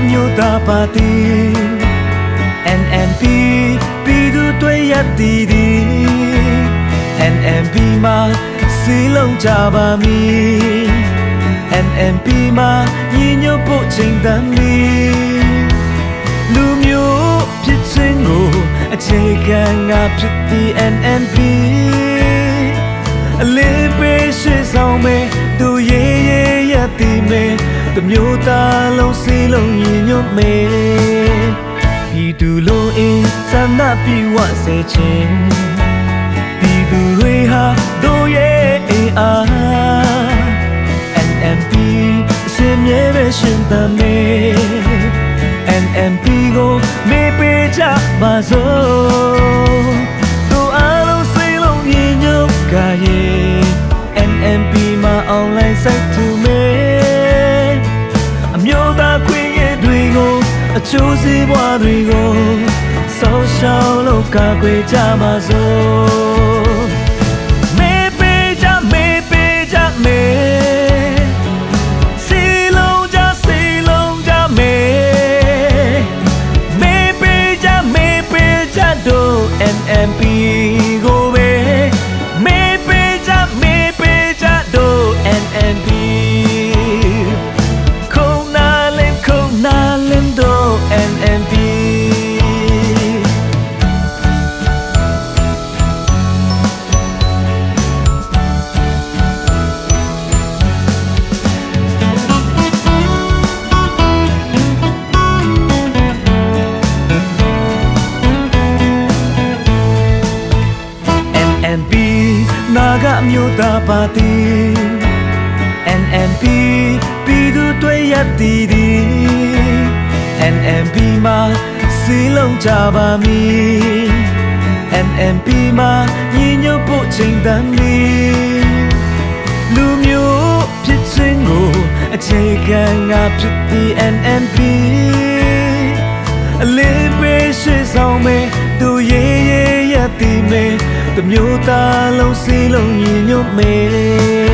မျိုးသားပါတီ NNP ပြည်သူတွေရည်တည်သည် NNP မှာစီလုံးကြပါမည် NNP မှာညီညွတ်ဖို့ချိန်တန်မည်လူမျိုးဖြစ်ခြင်းကိုအခြေခံငါဖြစ်သည် NNP အလေးပေးရှိဆောင်မယ်သူရေးရေးရည်တည်မယ်တမျိုးသားလုံးစီလုံးညီညွတ်မယ်ပြည်သူလိုအင်းဆန္ဒပြည့်ဝစေခြင်းပြည်သူတွေဟာတို့ရဲ့အင်အား NNP အစင်မြဲပဲရှင်သန်မယ် NNP ကိုမေ့ပေးကြပါစို့တို့အားလုံးစိတ်လုံးညီညွတ်ကြရဲ့ NNP မှာ online site to me အမျိုးသားခွင့်ရတွေကိုအကျိုးစီးပွားတွေကိုဆောင်းရှောင်းလို့ကာကွယ်ကြပါစို့မေ့ပေးကြမေ့ပေးကြမေစီလုံးကြစီလုံးကြမေမေ့ပေးကြမေ့ပေးကြတို့ NNP ကိုပဲမေ့ပေးကြမေ့ပေးကြတို့ NNPခုံနာလင်းတို့ NNP NNP နာဂမျိုးသားပါတီ NNP ပြည်သူတွေရည်တည်သည် NNP မှာစီလုံးကြပါမည် NNP မှာညီညွတ်ဖို့ချိန်တန်မည်လူမျိုးဖြစ်ခြင်းကိုအခြေခံငါဖြစ်သည် NNP အလေးပေးရှိဆောင်မယ်သူရေးရေးရည်တည်မယ်တမျိုးသားလုံးစီလုံးညီညွတ်မယ်